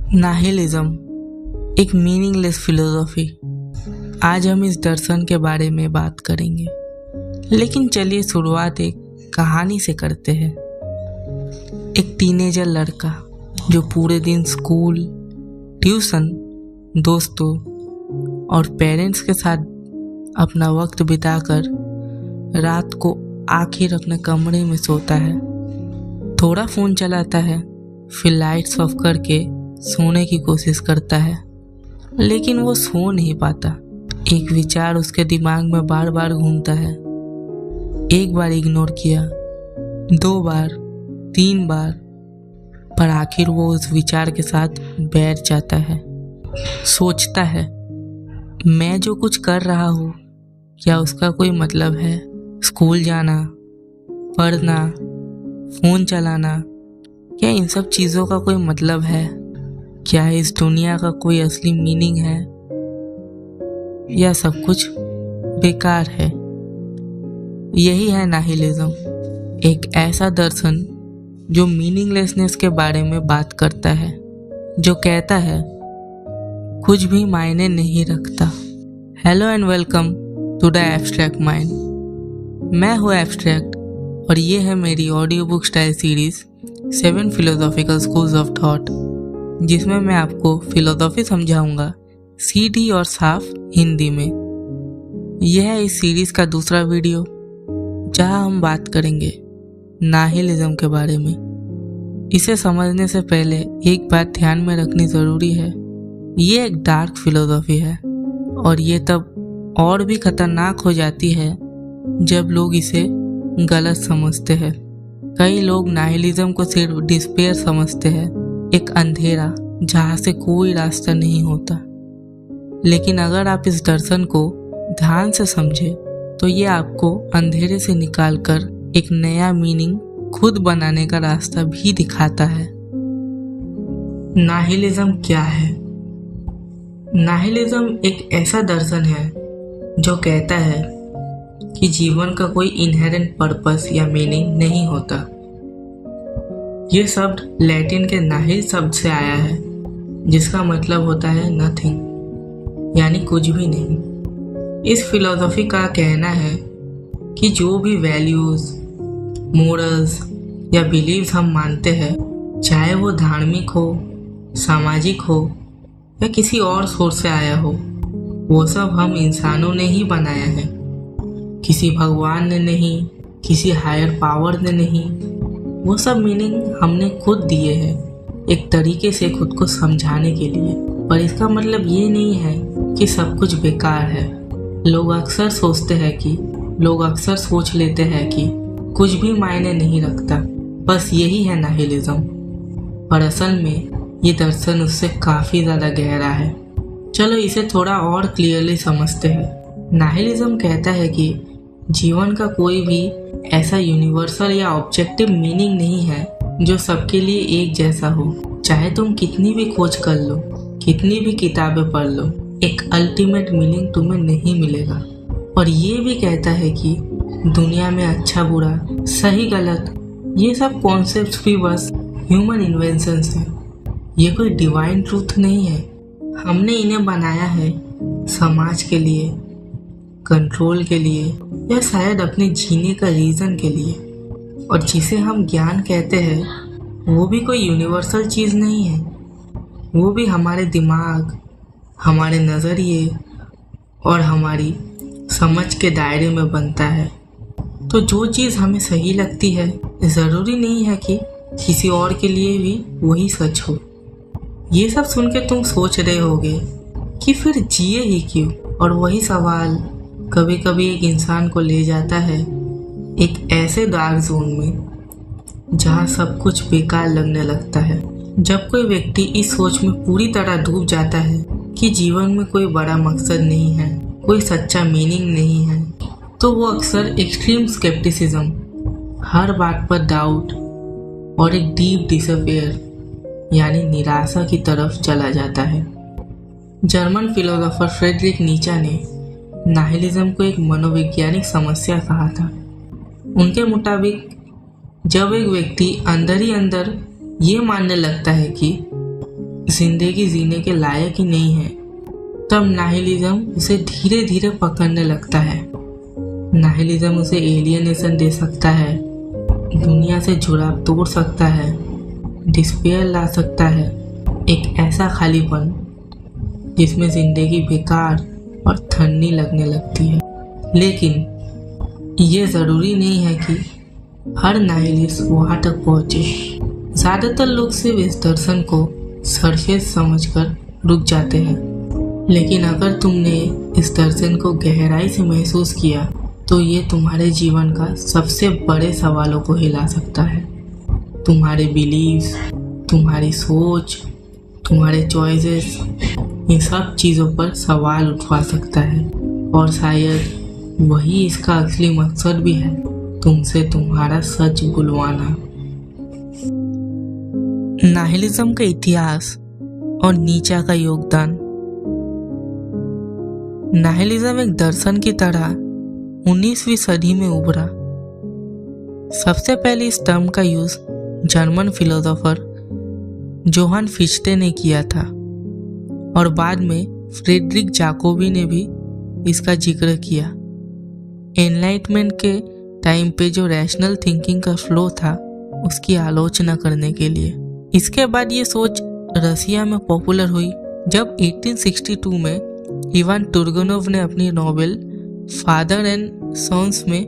Nihilism एक meaningless philosophy. आज हम इस दर्शन के बारे में बात करेंगे, लेकिन चलिए शुरुआत एक कहानी से करते हैं। एक टीनेजर लड़का जो पूरे दिन स्कूल, ट्यूशन, दोस्तों और पेरेंट्स के साथ अपना वक्त बिताकर रात को आखिर अपने कमरे में सोता है, थोड़ा फ़ोन चलाता है, फिर लाइट्स ऑफ करके सोने की कोशिश करता है, लेकिन वो सो नहीं पाता। एक विचार उसके दिमाग में बार बार घूमता है। एक बार इग्नोर किया, 2 बार, 3 बार, पर आखिर वो उस विचार के साथ बैठ जाता है। सोचता है, मैं जो कुछ कर रहा हूँ क्या उसका कोई मतलब है? स्कूल जाना, पढ़ना, फ़ोन चलाना, क्या इन सब चीज़ों का कोई मतलब है? क्या इस दुनिया का कोई असली मीनिंग है, या सब कुछ बेकार है? यही है नाहिलिज्म, एक ऐसा दर्शन जो मीनिंगलेसनेस के बारे में बात करता है, जो कहता है कुछ भी मायने नहीं रखता। Hello and welcome to the abstract mind. मैं हूँ एब्स्ट्रैक्ट और ये है मेरी audio book style series 7 philosophical schools of thought, जिसमें मैं आपको फिलोसॉफी समझाऊंगा सीधी और साफ हिंदी में। यह है इस सीरीज का दूसरा वीडियो, जहां हम बात करेंगे नाहिलिज्म के बारे में। इसे समझने से पहले एक बात ध्यान में रखनी ज़रूरी है, ये एक डार्क फिलोसॉफी है और ये तब और भी खतरनाक हो जाती है जब लोग इसे गलत समझते हैं। कई लोग नाहिलिज्म को सिर्फ डिस्पेयर समझते हैं, एक अंधेरा जहाँ से कोई रास्ता नहीं होता। लेकिन अगर आप इस दर्शन को ध्यान से समझे तो ये आपको अंधेरे से निकालकर एक नया मीनिंग खुद बनाने का रास्ता भी दिखाता है। नाहिलिज्म क्या है? नाहिलिज्म एक ऐसा दर्शन है जो कहता है कि जीवन का कोई इनहेरेंट पर्पस या मीनिंग नहीं होता। ये शब्द लैटिन के नाहिल शब्द से आया है, जिसका मतलब होता है नथिंग, यानी कुछ भी नहीं। इस फिलोसॉफी का कहना है कि जो भी वैल्यूज, मोरल्स या बिलीव्स हम मानते हैं, चाहे वो धार्मिक हो, सामाजिक हो या किसी और सोर्स से आया हो, वो सब हम इंसानों ने ही बनाया है। किसी भगवान ने नहीं, किसी हायर पावर ने नहीं, वो सब मीनिंग हमने खुद दिए हैं, एक तरीके से खुद को समझाने के लिए। पर इसका मतलब ये नहीं है कि सब कुछ बेकार है। लोग अक्सर सोच लेते हैं कि कुछ भी मायने नहीं रखता, बस यही है नाहिलिज्म। पर असल में ये दर्शन उससे काफ़ी ज़्यादा गहरा है। चलो इसे थोड़ा और क्लियरली समझते हैं। नाहिलिज्म कहता है कि जीवन का कोई भी ऐसा यूनिवर्सल या ऑब्जेक्टिव मीनिंग नहीं है जो सबके लिए एक जैसा हो। चाहे तुम कितनी भी खोज कर लो, कितनी भी किताबें पढ़ लो, एक अल्टीमेट मीनिंग तुम्हें नहीं मिलेगा। और ये भी कहता है कि दुनिया में अच्छा बुरा, सही गलत, ये सब कॉन्सेप्ट्स भी बस ह्यूमन इन्वेंशंस हैं। ये कोई डिवाइन ट्रूथ नहीं है। हमने इन्हें बनाया है समाज के लिए, कंट्रोल के लिए, या शायद अपने जीने का रीज़न के लिए। और जिसे हम ज्ञान कहते हैं वो भी कोई यूनिवर्सल चीज़ नहीं है। वो भी हमारे दिमाग, हमारे नज़रिए और हमारी समझ के दायरे में बनता है। तो जो चीज़ हमें सही लगती है, ज़रूरी नहीं है कि किसी और के लिए भी वही सच हो। ये सब सुन के तुम सोच रहे होगे कि फिर जिए ही क्यों? और वही सवाल कभी कभी एक इंसान को ले जाता है एक ऐसे डार्क जोन में जहाँ सब कुछ बेकार लगने लगता है। जब कोई व्यक्ति इस सोच में पूरी तरह डूब जाता है कि जीवन में कोई बड़ा मकसद नहीं है, कोई सच्चा मीनिंग नहीं है, तो वो अक्सर एक्सट्रीम स्केप्टिसिज्म, हर बात पर डाउट और एक डीप डिसअपेयर यानी निराशा की तरफ चला जाता है। जर्मन फिलोसोफर फ्रेडरिक नीचा ने नाहिलिज्म को एक मनोवैज्ञानिक समस्या कहा था। उनके मुताबिक जब एक व्यक्ति अंदर ही अंदर ये मानने लगता है कि जिंदगी जीने के लायक ही नहीं है, तब नाहिलिज्म उसे धीरे धीरे पकड़ने लगता है। नाहिलिज्म उसे एलियनेशन दे सकता है, दुनिया से जुड़ाव तोड़ सकता है, डिस्पेयर ला सकता है, एक ऐसा खालीपन जिसमें जिंदगी बेकार और थन्नी लगने लगती है। लेकिन ये ज़रूरी नहीं है कि हर नाहिलिस्ट वहाँ तक पहुँचे। ज़्यादातर लोग सिर्फ इस दर्शन को सरफेस समझकर रुक जाते हैं, लेकिन अगर तुमने इस दर्शन को गहराई से महसूस किया तो ये तुम्हारे जीवन का सबसे बड़े सवालों को हिला सकता है। तुम्हारे बिलीव्स, तुम्हारी सोच, तुम्हारे चॉइसेस, इन सब चीज़ों पर सवाल उठवा सकता है। और शायद वही इसका असली मकसद भी है, तुमसे तुम्हारा सच बुलवाना। नाहिलिज्म का इतिहास और नीचा का योगदान। नाहिलिज्म एक दर्शन की तरह 19वीं सदी में उभरा। सबसे पहले इस टर्म का use German philosopher Johann Fichte ने किया था और बाद में फ्रेडरिक जाकोबी ने भी इसका जिक्र किया। एनलाइटमेंट के टाइम पे जो रैशनल थिंकिंग का फ्लो था उसकी आलोचना करने के लिए। इसके बाद ये सोच रसिया में पॉपुलर हुई जब 1862 में इवान टुर्गेनोव ने अपनी नॉवेल फादर एंड सन्स में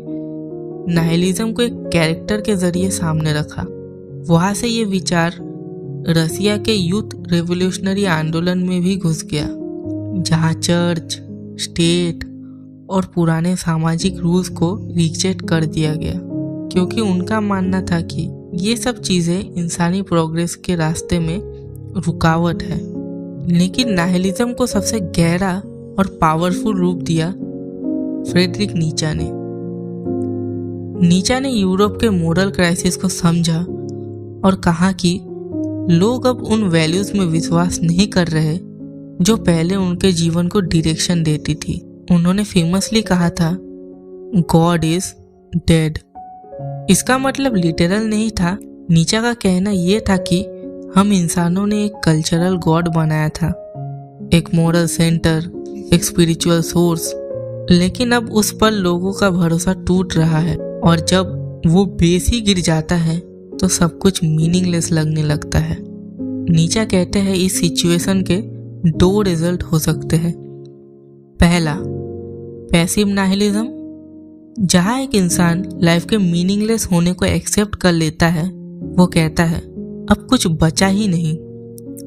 नाहिलिज्म को एक कैरेक्टर के जरिए सामने रखा। वहाँ से ये विचार रसिया के यूथ रेवोल्यूशनरी आंदोलन में भी घुस गया, जहाँ चर्च, स्टेट और पुराने सामाजिक रूल्स को रिजेक्ट कर दिया गया, क्योंकि उनका मानना था कि ये सब चीज़ें इंसानी प्रोग्रेस के रास्ते में रुकावट है। लेकिन नाहिलिज्म को सबसे गहरा और पावरफुल रूप दिया फ्रेडरिक नीचा ने। नीचा ने यूरोप के मोरल क्राइसिस को समझा और कहा कि लोग अब उन वैल्यूज में विश्वास नहीं कर रहे जो पहले उनके जीवन को डायरेक्शन देती थी। उन्होंने फेमसली कहा था, गॉड इज डेड। इसका मतलब लिटरल नहीं था। नीचा का कहना यह था कि हम इंसानों ने एक कल्चरल गॉड बनाया था, एक मोरल सेंटर, एक स्पिरिचुअल सोर्स, लेकिन अब उस पर लोगों का भरोसा टूट रहा है और जब वो बेस ही गिर जाता है तो सब कुछ मीनिंगलेस लगने लगता है। नीचा कहते हैं इस सिचुएशन के 2 रिजल्ट हो सकते हैं। पहला, पैसिव नाहिलिज्म, जहाँ एक इंसान लाइफ के मीनिंगलेस होने को एक्सेप्ट कर लेता है। वो कहता है अब कुछ बचा ही नहीं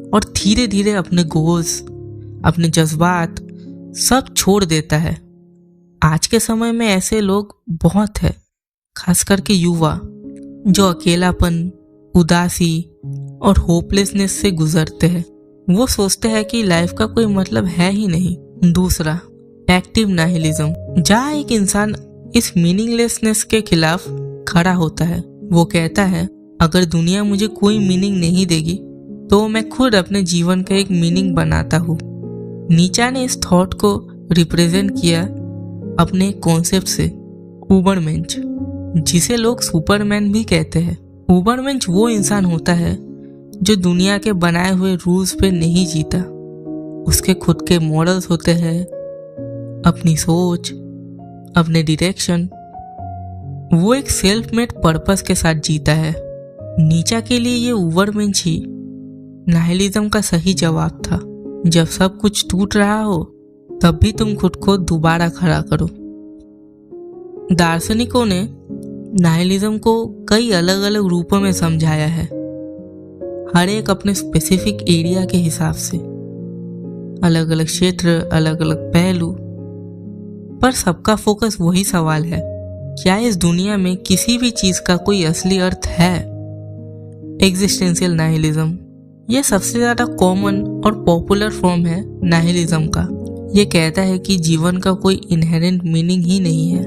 और धीरे धीरे अपने गोल्स, अपने जज्बात सब छोड़ देता है। आज के समय में ऐसे लोग बहुत हैं, खास करके युवा, जो अकेलापन, उदासी और होपलेसनेस से गुजरते हैं। वो सोचते हैं कि लाइफ का कोई मतलब है ही नहीं। दूसरा, एक्टिव नाहिलिज्म, जहाँ एक इंसान इस मीनिंगलेसनेस के खिलाफ खड़ा होता है। वो कहता है अगर दुनिया मुझे कोई मीनिंग नहीं देगी तो मैं खुद अपने जीवन का एक मीनिंग बनाता हूँ। नीचा ने इस थॉट को रिप्रेजेंट किया अपने कॉन्सेप्ट से, उबरमेंच, जिसे लोग सुपरमैन भी कहते हैं। उबरमेंच वो इंसान होता है जो दुनिया के बनाए हुए रूल्स पे नहीं जीता। उसके खुद के मॉडल्स होते हैं, अपनी सोच, अपने डायरेक्शन। वो एक सेल्फ मेड पर्पस के साथ जीता है। नीचा के लिए ये उबरमेंच ही नाहिलिज्म का सही जवाब था। जब सब कुछ टूट रहा हो तब भी तुम खुद को दोबारा खड़ा करो। दार्शनिकों ने नाहिलिज्म को कई अलग अलग रूपों में समझाया है, हर एक अपने स्पेसिफिक एरिया के हिसाब से, अलग अलग क्षेत्र, अलग अलग पहलू, पर सबका फोकस वही सवाल है, क्या इस दुनिया में किसी भी चीज का कोई असली अर्थ है? एग्जिस्टेंशियल नाहिलिज्म, यह सबसे ज्यादा कॉमन और पॉपुलर फॉर्म है नाहिलिज्म का। यह कहता है कि जीवन का कोई इनहेरेंट मीनिंग ही नहीं है।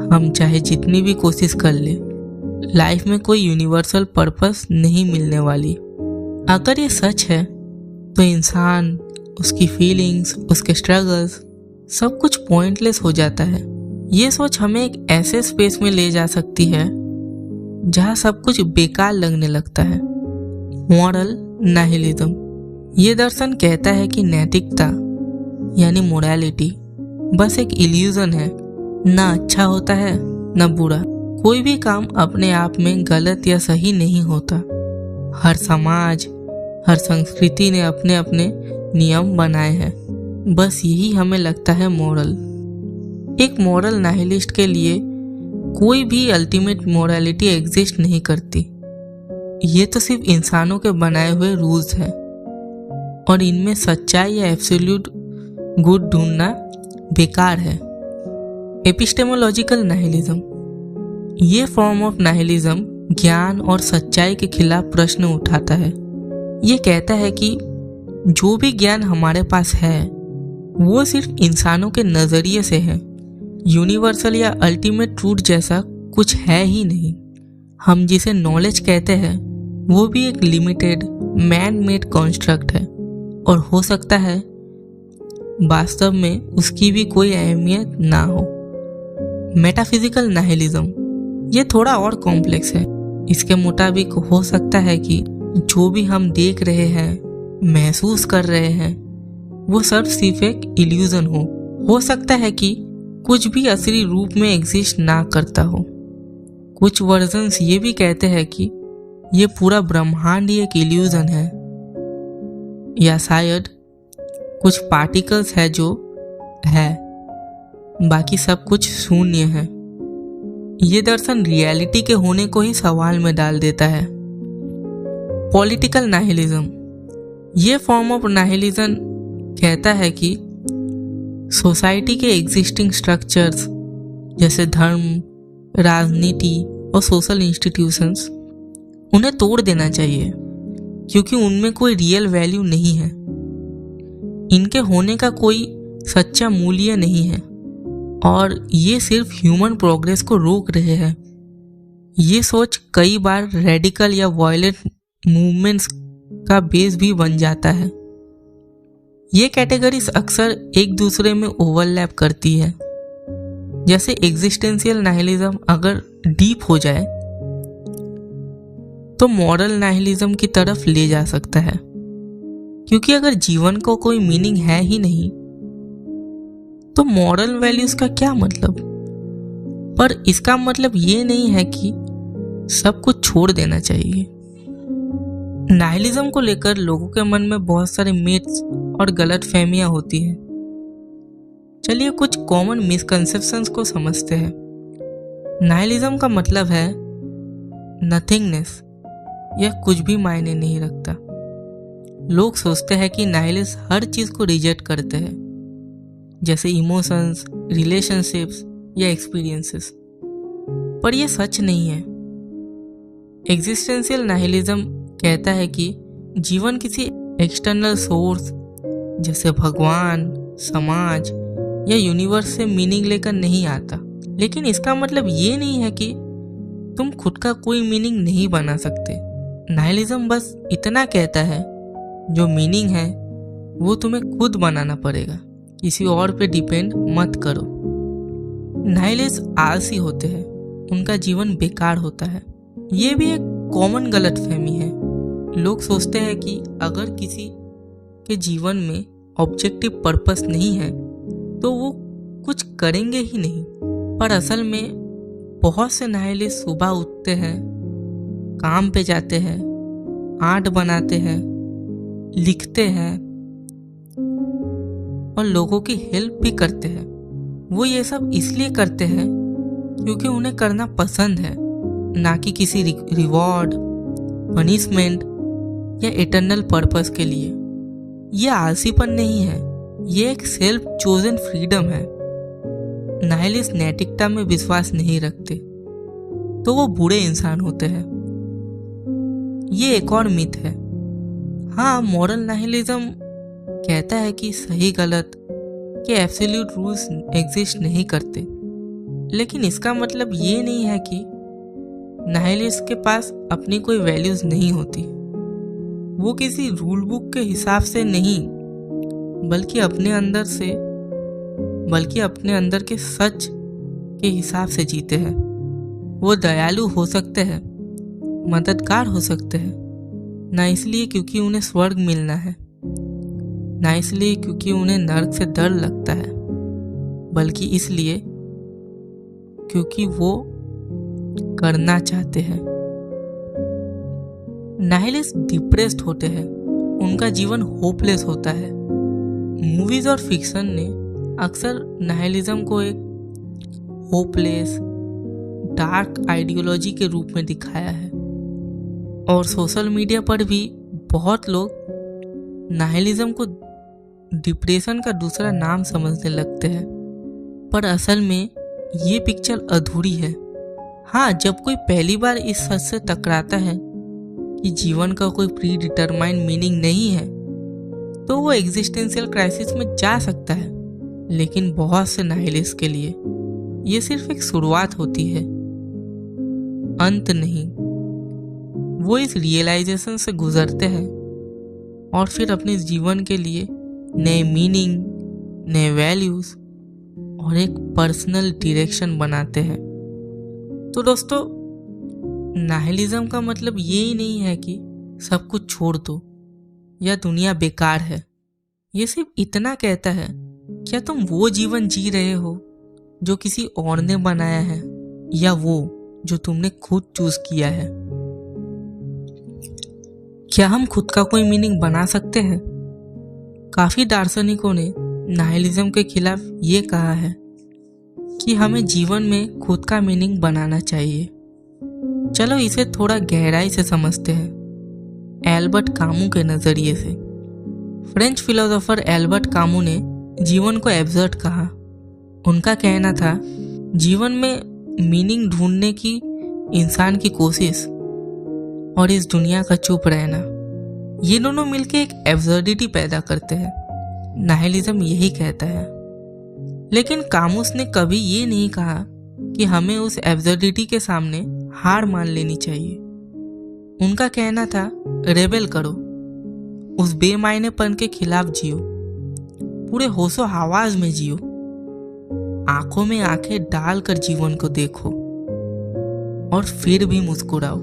हम चाहे जितनी भी कोशिश कर ले, लाइफ में कोई यूनिवर्सल पर्पस नहीं मिलने वाली। अगर ये सच है तो इंसान, उसकी फीलिंग्स, उसके स्ट्रगल्स, सब कुछ पॉइंटलेस हो जाता है। ये सोच हमें एक ऐसे स्पेस में ले जा सकती है जहाँ सब कुछ बेकार लगने लगता है। मॉरल नाहिलिज्म, ये दर्शन कहता है कि नैतिकता यानी मोरालिटी बस एक इल्यूजन है, ना अच्छा होता है न बुरा। कोई भी काम अपने आप में गलत या सही नहीं होता। हर समाज, हर संस्कृति ने अपने अपने नियम बनाए हैं, बस यही हमें लगता है मोरल। एक मोरल नाहिलिस्ट के लिए कोई भी अल्टीमेट मोरालिटी एग्जिस्ट नहीं करती। ये तो सिर्फ इंसानों के बनाए हुए रूल्स हैं और इनमें सच्चाई या एब्सोल्यूट गुड ढूंढना बेकार है। एपिस्टेमोलॉजिकल नाहिलिज्म, ये फॉर्म ऑफ नाहिलिज्म ज्ञान और सच्चाई के खिलाफ प्रश्न उठाता है। ये कहता है कि जो भी ज्ञान हमारे पास है वो सिर्फ इंसानों के नज़रिए से है। यूनिवर्सल या अल्टीमेट ट्रूथ जैसा कुछ है ही नहीं। हम जिसे नॉलेज कहते हैं वो भी एक लिमिटेड मैन मेड कॉन्स्ट्रक्ट है और हो सकता है वास्तव में उसकी भी कोई अहमियत ना हो। मेटाफिजिकल नाहिलिज्म, ये थोड़ा और कॉम्प्लेक्स है। इसके मुताबिक हो सकता है कि जो भी हम देख रहे हैं, महसूस कर रहे हैं, वो सब सिर्फ एक इल्यूजन हो सकता है कि कुछ भी असली रूप में एग्जिस्ट ना करता हो। कुछ वर्जन्स ये भी कहते हैं कि ये पूरा ब्रह्मांड ही एक इल्यूजन है, या शायद कुछ पार्टिकल्स है जो है, बाकी सब कुछ शून्य है। ये दर्शन रियलिटी के होने को ही सवाल में डाल देता है। पॉलिटिकल नाहिलिज्म, ये फॉर्म ऑफ नाहिलिज्म कहता है कि सोसाइटी के एग्जिस्टिंग स्ट्रक्चर्स जैसे धर्म, राजनीति और सोशल इंस्टीट्यूशंस, उन्हें तोड़ देना चाहिए क्योंकि उनमें कोई रियल वैल्यू नहीं है। इनके होने का कोई सच्चा मूल्य नहीं है और ये सिर्फ ह्यूमन प्रोग्रेस को रोक रहे हैं। ये सोच कई बार रेडिकल या वायलेंट मूवमेंट्स का बेस भी बन जाता है। ये कैटेगरीज अक्सर एक दूसरे में ओवरलैप करती है। जैसे एग्जिस्टेंशियल नाहिलिज्म अगर डीप हो जाए तो मॉरल नाहिलिज्म की तरफ ले जा सकता है, क्योंकि अगर जीवन को कोई मीनिंग है ही नहीं तो मॉरल वैल्यूज का क्या मतलब। पर इसका मतलब ये नहीं है कि सब कुछ छोड़ देना चाहिए। नाहिलिज्म को लेकर लोगों के मन में बहुत सारे मिथ्स और गलत फहमियां होती हैं। चलिए कुछ कॉमन मिसकंसेप्शंस को समझते हैं। नाहिलिज्म का मतलब है नथिंगनेस, यह कुछ भी मायने नहीं रखता। लोग सोचते हैं कि नाहिलिस्ट हर चीज को रिजेक्ट करते हैं, जैसे इमोशंस, रिलेशनशिप्स या एक्सपीरियंसेस, पर यह सच नहीं है। एग्जिस्टेंशियल नाहिलिज्म कहता है कि जीवन किसी एक्सटर्नल सोर्स जैसे भगवान, समाज या यूनिवर्स से मीनिंग लेकर नहीं आता। लेकिन इसका मतलब ये नहीं है कि तुम खुद का कोई मीनिंग नहीं बना सकते। नाहिलिज्म बस इतना कहता है जो मीनिंग है वो तुम्हें खुद बनाना पड़ेगा, किसी और पे डिपेंड मत करो। नाहिलिस्ट आलसी होते हैं, उनका जीवन बेकार होता है। ये भी एक कॉमन गलतफहमी है। लोग सोचते हैं कि अगर किसी के जीवन में ऑब्जेक्टिव पर्पस नहीं है तो वो कुछ करेंगे ही नहीं। पर असल में बहुत से नाहिलिस्ट सुबह उठते हैं, काम पे जाते हैं, आर्ट बनाते हैं, लिखते हैं और लोगों की हेल्प भी करते हैं। वो ये सब इसलिए करते हैं क्योंकि उन्हें करना पसंद है, ना कि किसी रिवॉर्ड, पनिशमेंट या इटर्नल पर्पस के लिए। ये आलसीपन नहीं है, ये एक सेल्फ चोजन फ्रीडम है। नाहिलिस्ट नैतिकता में विश्वास नहीं रखते तो वो बुरे इंसान होते हैं। ये एक और मिथ है। हाँ, मॉरल नाहिलिज्म कहता है कि सही गलत के एब्सोल्यूट रूल्स एग्जिस्ट नहीं करते, लेकिन इसका मतलब ये नहीं है कि नाहिलिस्ट के पास अपनी कोई वैल्यूज नहीं होती। वो किसी रूल बुक के हिसाब से नहीं, बल्कि अपने अंदर के सच के हिसाब से जीते हैं। वो दयालु हो सकते हैं, मददगार हो सकते हैं, ना इसलिए क्योंकि उन्हें स्वर्ग मिलना है, ना इसलिए क्योंकि उन्हें नर्क से डर लगता है, बल्कि इसलिए क्योंकि वो करना चाहते हैं। नाइलिस्ट डिप्रेस्ड होते हैं, उनका जीवन होपलेस होता है। मूवीज और फिक्शन ने अक्सर नाइलिज्म को एक होपलेस डार्क आइडियोलॉजी के रूप में दिखाया है, और सोशल मीडिया पर भी बहुत लोग नाइलिज्म को डिप्रेशन का दूसरा नाम समझने लगते हैं। पर असल में ये पिक्चर अधूरी है। हाँ, जब कोई पहली बार इस सच से टकराता है कि जीवन का कोई प्री डिटरमाइंड मीनिंग नहीं है, तो वो एग्जिस्टेंशियल क्राइसिस में जा सकता है। लेकिन बहुत से नाइलिस्ट के लिए ये सिर्फ एक शुरुआत होती है, अंत नहीं। वो इस रियलाइजेशन से गुजरते हैं और फिर अपने जीवन के लिए नए मीनिंग, नए वैल्यूज और एक पर्सनल डायरेक्शन बनाते हैं। तो दोस्तों, नाइलिज्म का मतलब ये ही नहीं है कि सब कुछ छोड़ दो या दुनिया बेकार है। ये सिर्फ इतना कहता है, क्या तुम वो जीवन जी रहे हो जो किसी और ने बनाया है, या वो जो तुमने खुद चूज किया है? क्या हम खुद का कोई मीनिंग बना सकते हैं? काफी दार्शनिकों ने नाइलिज्म के खिलाफ ये कहा है कि हमें जीवन में खुद का मीनिंग बनाना चाहिए। चलो इसे थोड़ा गहराई से समझते हैं, एल्बर्ट कामू के नजरिए से। फ्रेंच फिलोसोफर एल्बर्ट कामू ने जीवन को एब्सर्ड कहा। उनका कहना था, जीवन में मीनिंग ढूंढने की इंसान की कोशिश और इस दुनिया का चुप रहना, ये दोनों मिलकर एक एब्सर्डिटी पैदा करते हैं। नाइलिज्म यही कहता है। लेकिन कामुस ने कभी ये नहीं कहा कि हमें उस एब्सर्डिटी के सामने हार मान लेनी चाहिए। उनका कहना था, रेबेल करो, उस बेमायनेपन के खिलाफ जियो, पूरे होशो हवास में जियो, आंखों में आंखें डालकर जीवन को देखो और फिर भी मुस्कुराओ।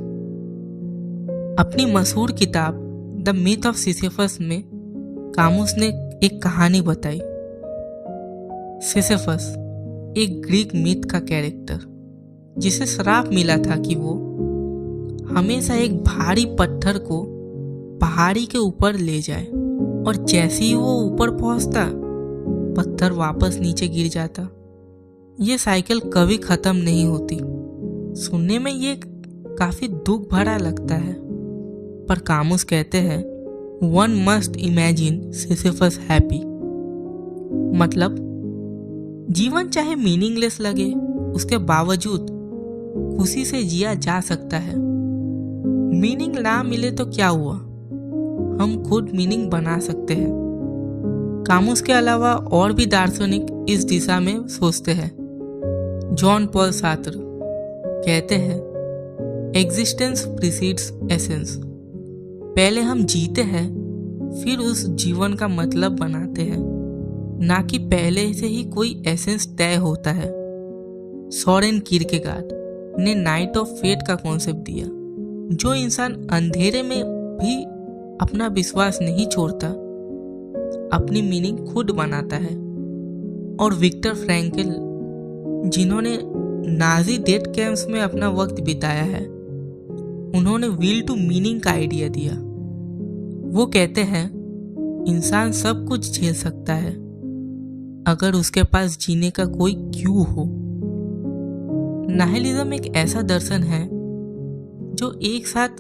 अपनी मशहूर किताब द मिथ ऑफ सिसिफस में कामुस ने एक कहानी बताई। सिसिफस एक ग्रीक मिथ का कैरेक्टर, जिसे श्राप मिला था कि वो हमेशा एक भारी पत्थर को पहाड़ी के ऊपर ले जाए, और जैसे ही वो ऊपर पहुंचता पत्थर वापस नीचे गिर जाता। ये साइकिल कभी खत्म नहीं होती। सुनने में ये काफी दुख भरा लगता है, पर कामुस कहते हैं, one must imagine Sisyphus happy. मतलब जीवन चाहे मीनिंगलेस लगे, उसके बावजूद खुशी से जिया जा सकता है। मीनिंग ना मिले तो क्या हुआ, हम खुद मीनिंग बना सकते हैं। कामुस के अलावा और भी दार्शनिक इस दिशा में सोचते हैं। जॉन पॉल सार्त्र कहते हैं, एग्जिस्टेंस प्रीसीड्स एसेंस। पहले हम जीते हैं, फिर उस जीवन का मतलब बनाते हैं, ना कि पहले से ही कोई एसेंस तय होता है। सोरेन किरकेगार्ड ने नाइट ऑफ फेट का कॉन्सेप्ट दिया। जो इंसान अंधेरे में भी अपना विश्वास नहीं छोड़ता, अपनी मीनिंग खुद बनाता है। और विक्टर फ्रैंकल, जिन्होंने नाजी डेथ कैंप्स में अपना वक्त बिताया है, उन्होंने विल टू मीनिंग का आइडिया दिया। वो कहते हैं, इंसान सब कुछ झेल सकता है अगर उसके पास जीने का कोई क्यों हो। नाइलिज्म एक ऐसा दर्शन है जो एक साथ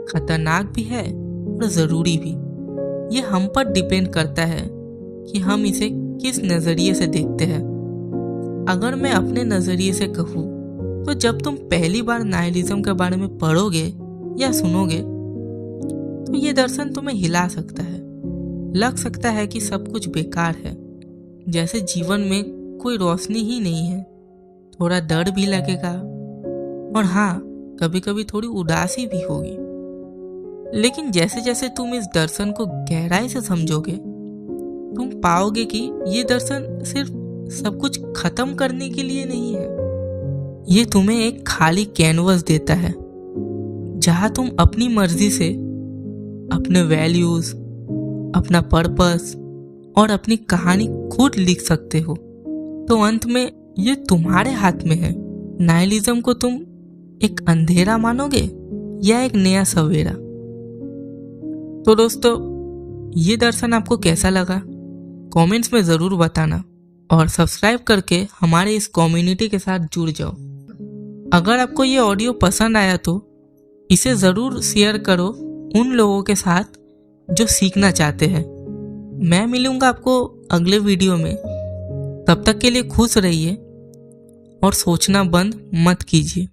खतरनाक भी है और जरूरी भी। ये हम पर डिपेंड करता है कि हम इसे किस नजरिए से देखते हैं। अगर मैं अपने नजरिए से कहूँ तो जब तुम पहली बार नाइलिज्म के बारे में पढ़ोगे या सुनोगे तो ये दर्शन तुम्हें हिला सकता है। लग सकता है कि सब कुछ बेकार है, जैसे जीवन में कोई रोशनी ही नहीं है। थोड़ा डर भी लगेगा और हाँ, कभी कभी थोड़ी उदासी भी होगी। लेकिन जैसे जैसे तुम इस दर्शन को गहराई से समझोगे, तुम पाओगे कि ये दर्शन सिर्फ सब कुछ खत्म करने के लिए नहीं है। ये तुम्हें एक खाली कैनवस देता है जहां तुम अपनी मर्जी से अपने वैल्यूज, अपना पर्पस और अपनी कहानी खुद लिख सकते हो। तो अंत में ये तुम्हारे हाथ में है। नाइलिज्म को तुम एक अंधेरा मानोगे या एक नया सवेरा? तो दोस्तों, ये दर्शन आपको कैसा लगा कमेंट्स में ज़रूर बताना और सब्सक्राइब करके हमारे इस कम्युनिटी के साथ जुड़ जाओ। अगर आपको ये ऑडियो पसंद आया तो इसे ज़रूर शेयर करो उन लोगों के साथ जो सीखना चाहते हैं। मैं मिलूँगा आपको अगले वीडियो में। तब तक के लिए खुश रहिए और सोचना बंद मत कीजिए।